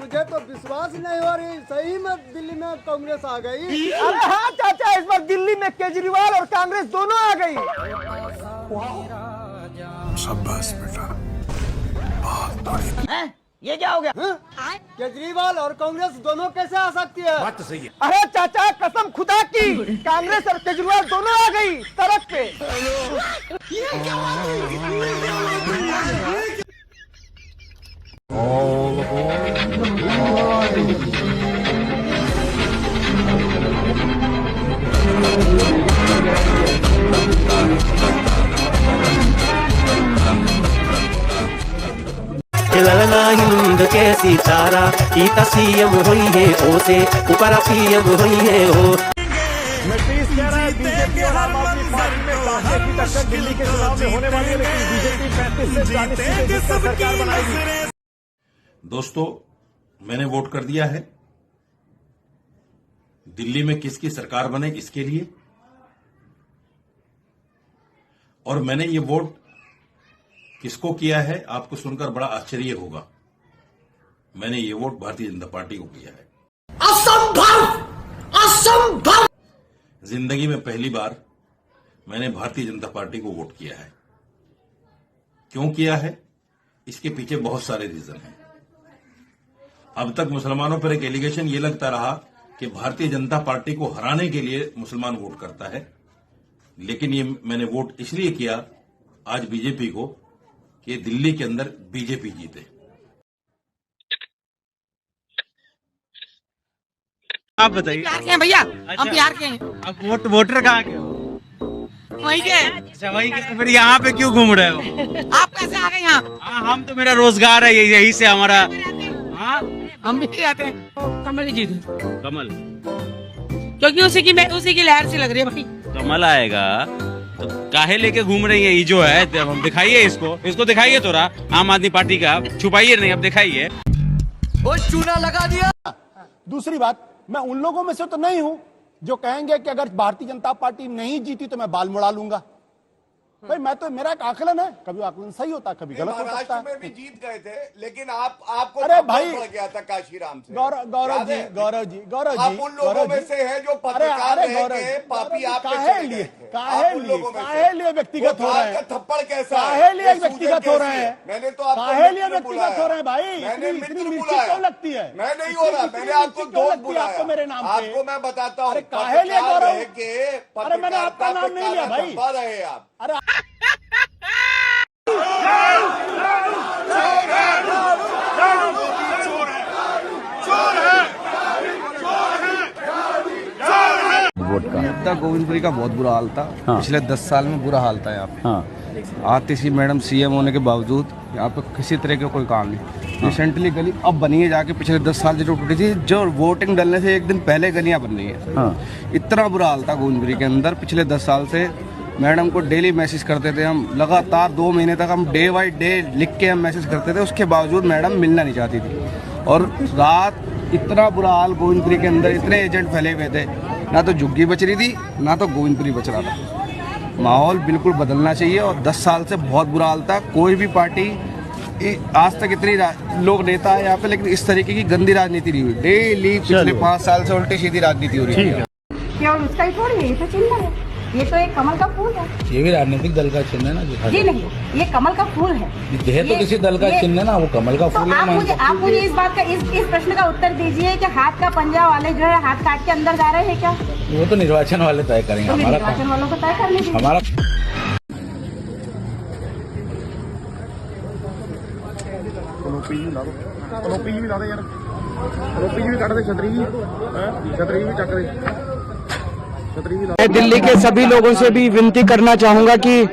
मुझे तो विश्वास नहीं हो रही, सही में दिल्ली में कांग्रेस आ गई। अरे हाँ चाचा, इस बार दिल्ली में केजरीवाल और कांग्रेस दोनों आ गई। शाबाश बेटा, बहुत बढ़िया। ये क्या हो गया? केजरीवाल और कांग्रेस दोनों कैसे आ सकती है? बात तो सही है। अरे चाचा, कसम खुदा की, कांग्रेस और केजरीवाल दोनों आ गई सड़क पे। ललना हिंद कैसी चारा ईता सीएम हुई है ओ से ऊपर पीएम हुई है ओ। बीजेपी और आम आदमी पार्टी में कांटे की टक्कर दिल्ली के चुनाव में होने वाली है, लेकिन बीजेपी 35 से 40 सीटें जीतकर सरकार बनाएगी। दोस्तों, मैंने वोट कर दिया है। दिल्ली में किसकी सरकार बने इसके लिए, और मैंने ये वोट किसको किया है आपको सुनकर बड़ा आश्चर्य होगा। मैंने ये वोट भारतीय जनता पार्टी को किया है। असंभव, असंभव। जिंदगी में पहली बार मैंने भारतीय जनता पार्टी को वोट किया है। क्यों किया है, इसके पीछे बहुत सारे रीजन हैं। अब तक मुसलमानों पर एक एलिगेशन ये लगता रहा कि भारतीय जनता पार्टी को हराने के लिए मुसलमान वोट करता है, लेकिन ये मैंने वोट इसलिए किया आज बीजेपी को कि दिल्ली के अंदर बीजेपी जीते। आप बताइए। बिहार के हैं भैया, अच्छा, हम बिहार के हैं। अब वोटर कहाँ के हो? वहीं के हैं। अच्छा, वही के। तो फिर यहाँ पे क्यों घूम रहे हो? आप कैसे आ गए यहाँ? हम तो, मेरा रोजगार है यही से हमारा। हाँ, हम भी आते हैं। कमल जी, कमल, क्योंकि उसी की लहर से लग रही है भाई। कमल आएगा तो काहे लेके घूम रही है? ये जो है, हम दिखाइए इसको दिखाइए थोड़ा, आम आदमी पार्टी का छुपाइए नहीं, अब दिखाइए। वो चूना लगा दिया। दूसरी बात, मैं उन लोगों में से तो नहीं हूं जो कहेंगे कि अगर भारतीय जनता पार्टी नहीं जीती तो मैं बाल मुड़ा लूंगा। भाई मैं तो, मेरा एक आकलन है, कभी आकलन सही होता है, कभी गलत हो सकता है। में भी जीत गए थे, लेकिन आपको अरे भाई, पड़ गया था काशीराम से। गौरव जी आप उन लोगों में से हैं जो पत्रकार रह के पापी आप काहे लिए व्यक्तिगत हो रहे हैं? थप्पड़ कैसा है? काहे लिए व्यक्तिगत हो रहे हैं? मैंने तो आपको काहे लिए व्यक्तिगत हो रहे हैं भाई? मैंने इतनी मित्र मिर्ची बुलाया। क्यों लगती है? मैं नहीं हो रहा, मैंने आपको दोस्त बुलाया। आपको मेरे नाम पे? आपको मैं बताता हूँ, काहे लिए गौरव? अरे मैंने आपका नाम नहीं लिया भाई। रहे आप। अरे अब तक गोविंदपुरी का बहुत बुरा हाल था। पिछले 10 साल में बुरा हाल था यहाँ पे। आतिशी मैडम सीएम होने के बावजूद यहाँ पे किसी तरह का कोई काम नहीं। रिसेंटली गली अब बनी है जाके, पिछले 10 साल से जो टूटी थी, जो वोटिंग डलने से एक दिन पहले गलियाँ बन रही है। इतना बुरा हाल था गोविंदपुरी के अंदर पिछले 10 साल से। मैडम को डेली मैसेज करते थे हम, लगातार 2 महीने तक हम डे बाई डे लिख के हम मैसेज करते थे, उसके बावजूद मैडम मिलना नहीं चाहती थी। और रात इतना बुरा हाल गोविंदपुरी के अंदर, इतने एजेंट फैले हुए थे, ना तो झुग्गी बच रही थी ना तो गोविंदपुरी बच रहा था। माहौल बिल्कुल बदलना चाहिए। और 10 साल से बहुत बुरा हाल था। कोई भी पार्टी आज तक इतनी लोग नेता है यहाँ पे, लेकिन इस तरीके की गंदी राजनीति नहीं हुई। डेली पिछले 5 साल से उल्टी सीधी राजनीति हो रही है। क्या उसका ही थोड़ी है, ये तो चिन्ह है, ये तो एक कमल का फूल है। ये भी राजनीतिक दल का चिन्ह है ना जी नहीं, ये कमल का फूल है। ये तो किसी दल का चिन्ह है ना, वो कमल का फूल है। आप मुझे इस बात का, इस प्रश्न का उत्तर दीजिए कि हाथ का पंजा वाले जो है हाथ काट के अंदर जा रहे हैं क्या? वो तो निर्वाचन वाले तय करेंगे। तो निर्वाचन वालों को तय करने दीजिए। हमारा दिल्ली के सभी लोगों से भी विनती करना चाहूंगा कि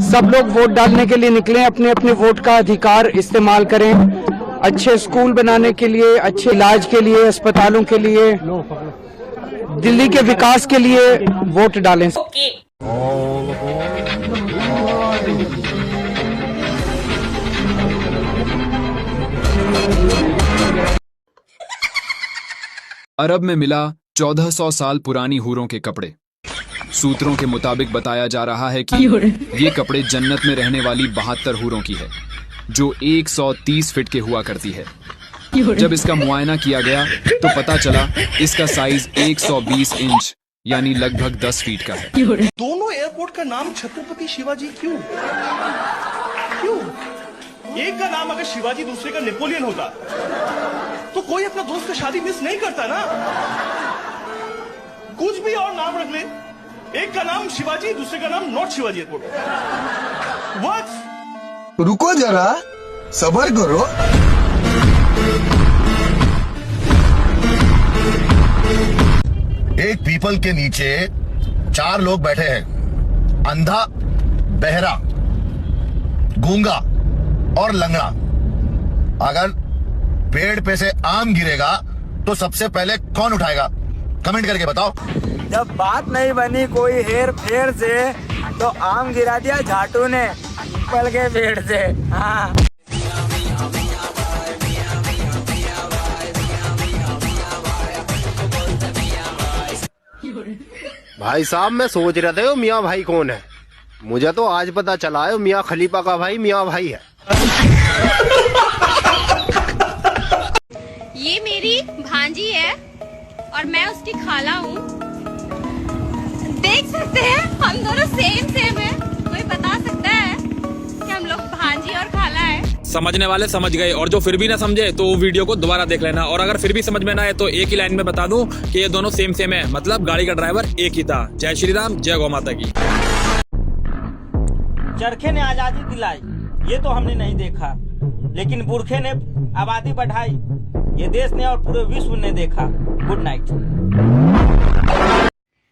सब लोग वोट डालने के लिए निकलें, अपने अपने वोट का अधिकार इस्तेमाल करें। अच्छे स्कूल बनाने के लिए, अच्छे इलाज के लिए, अस्पतालों के लिए, दिल्ली के विकास के लिए वोट डालें। अरब में मिला 1400 साल पुरानी हूरों के कपड़े। सूत्रों के मुताबिक बताया जा रहा है कि ये कपड़े जन्नत में रहने वाली 72 हूरों की है, जो 130 फीट के हुआ करती है। जब इसका मुआयना किया गया तो पता चला इसका साइज 120 इंच यानी लगभग 10 फीट का है। दोनों एयरपोर्ट का नाम छत्रपति शिवाजी क्यों? क्यों? एक का नाम अगर शिवाजी दूसरे का नेपोलियन होता तो कोई अपना दोस्त का शादी मिस नहीं करता ना। कुछ भी और नाम रख ले, एक का नाम शिवाजी दूसरे का नाम नॉट शिवाजी एयरपोर्ट। व्हाट? रुको जरा, सबर करो। एक पीपल के नीचे 4 लोग बैठे हैं, अंधा, बहरा, गूंगा और लंगड़ा। अगर पेड़ पे से आम गिरेगा तो सबसे पहले कौन उठाएगा? कमेंट करके बताओ। जब बात नहीं बनी कोई हेर फेर से तो आम गिरा दिया झाटू ने पीपल के पेड़ से। हाँ। भाई साहब मैं सोच रहा था मियाँ भाई कौन है, मुझे तो आज पता चला है मियाँ खलीफा का भाई मियाँ भाई है। ये मेरी भांजी है और मैं उसकी खाला हूँ। देख सकते हैं हम दोनों सेम है। कोई बता सकता है कि हम लोग भांजी और खाला है? समझने वाले समझ गए, और जो फिर भी ना समझे तो वीडियो को दोबारा देख लेना। और अगर फिर भी समझ में ना आए तो एक ही लाइन में बता दूं कि ये दोनों सेम है, मतलब गाड़ी का ड्राइवर एक ही था। जय श्री राम, जय गौ माता की। चरखे ने आजादी दिलाई ये तो हमने नहीं देखा, लेकिन बुरखे ने आबादी बढ़ाई ये देश ने और पूरे विश्व ने देखा। Good night.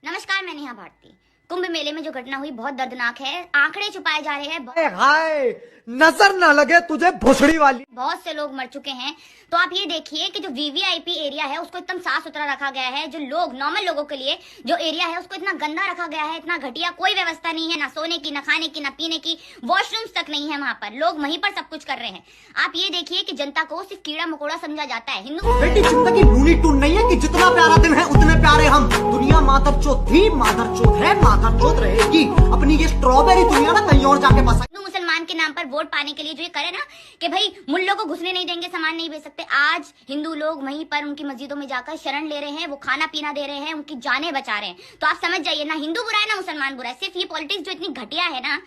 नमस्कार, मैं नेहा भारती। कुंभ मेले में जो घटना हुई बहुत दर्दनाक है। आंकड़े छुपाए जा रहे हैं। हाय, नजर ना लगे तुझे भोसड़ी वाली। बहुत से लोग मर चुके हैं। तो आप ये देखिए कि जो वीवीआईपी एरिया है उसको एकदम साफ सुथरा रखा गया है। जो लोग नॉर्मल लोगों के लिए जो एरिया है उसको इतना गंदा रखा गया है, इतना घटिया। कोई व्यवस्था नहीं है, ना सोने की, ना खाने की, ना पीने की। वॉशरूम्स तक नहीं है वहाँ पर। लोग वहीं पर सब कुछ कर रहे हैं। आप ये देखिए कि जनता को सिर्फ कीड़ा मकोड़ा समझा जाता है। हिंदू बेटी जिंदगी लूनी टून नहीं है कि जितना प्यारा दिन है उतने प्यारे हम। दुनिया मादरचोद थी, मादरचोद है, मादरचोद रहेगी। अपनी ये स्ट्रॉबेरी दुनिया ना कहीं और जाके बसा। हिंदू मुसलमान के नाम पर वोट पाने के लिए जो ये करे ना कि भाई मुल्लों को घुसने नहीं देंगे, सामान नहीं बेच सकते। आज हिंदू लोग वहीं पर उनकी मस्जिदों में जाकर शरण ले रहे हैं, वो खाना पीना दे रहे हैं, उनकी जानें बचा रहे हैं। तो आप समझ जाइए ना हिंदू बुरा है ना मुसलमान बुरा है। सिर्फ ये पॉलिटिक्स जो इतनी घटिया है ना,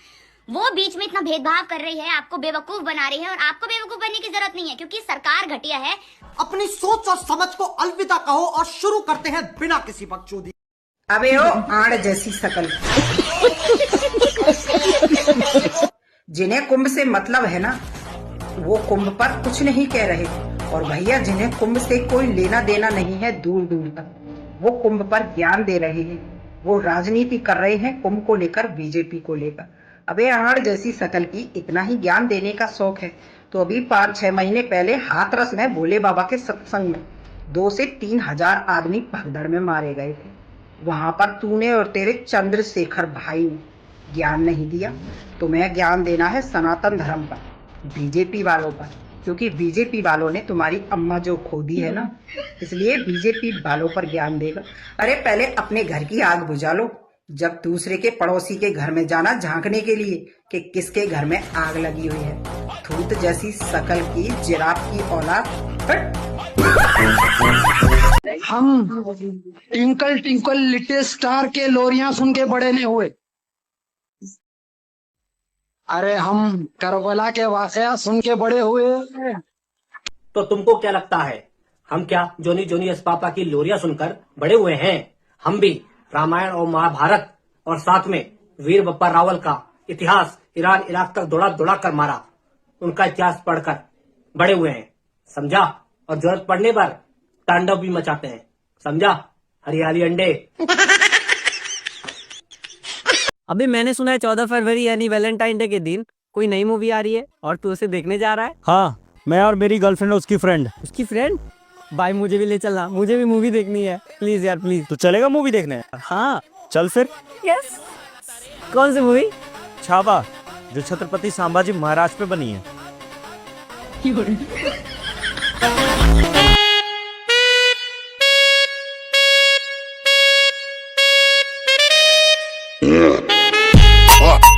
वो बीच में इतना भेदभाव कर रही है, आपको बेवकूफ बना रही है। और आपको बेवकूफ बनने की जरूरत नहीं है क्योंकि सरकार घटिया है। अपनी सोच और समझ को अलविदा कहो और शुरू करते हैं बिना किसी बकचोदी। अबे ओ आड़ जैसी शकल। जिन्हें कुंभ से मतलब है ना वो कुंभ पर कुछ नहीं कह रहे, और भैया जिन्हें कुंभ से कोई लेना देना नहीं है दूर दूर तक, वो कुंभ पर ज्ञान दे रहे हैं। वो राजनीति कर रहे हैं कुंभ को लेकर, बीजेपी को लेकर। अबे आड़ जैसी शकल की इतना ही ज्ञान देने का शौक है तो अभी 5-6 महीने पहले हाथरस में भोले बाबा के सत्संग में 2 से 3 हजार आदमी भगदड़ में मारे गए थे। वहां पर तूने और तेरे चंद्रशेखर भाई ने ज्ञान नहीं दिया। तुम्हें ज्ञान देना है सनातन धर्म पर, बीजेपी वालों पर, क्योंकि बीजेपी वालों ने तुम्हारी अम्मा जो खो दी है ना, इसलिए बीजेपी वालों पर ज्ञान देगा। अरे पहले अपने घर की आग बुझा लो, जब दूसरे के पड़ोसी के घर में जाना झांकने के लिए कि किसके घर में आग लगी हुई है। थूत जैसी शकल की जिराफ की औलाद। हम टिंकल टिंकल लिटिल स्टार के लोरियां सुन के बड़े नहीं हुए। अरे हम करबला के वाकया सुन के बड़े हुए। तो तुमको क्या लगता है हम क्या जोनी जोनी यस पापा की लोरियां सुनकर बड़े हुए हैं? हम भी रामायण और महाभारत और साथ में वीर बप्पा रावल का इतिहास ईरान इराक तक दौड़ा दौड़ा कर मारा, उनका इतिहास पढ़कर बड़े हुए हैं, समझा? और जरूरत पड़ने पर तांडव भी मचाते हैं, समझा? हरियाली अंडे। अभी मैंने सुना है 14 फरवरी यानी वैलेंटाइन डे के दिन कोई नई मूवी आ रही है और तू उसे देखने जा रहा है। हाँ, मैं और मेरी गर्लफ्रेंड उसकी फ्रेंड। उसकी फ्रेंड? भाई मुझे भी ले चलना, मुझे भी मूवी देखनी है। प्लीज यार प्लीज। तो चलेगा मूवी देखने? हाँ चल फिर। यस। कौन सी मूवी? छावा, जो छत्रपति संभाजी महाराज पे बनी है।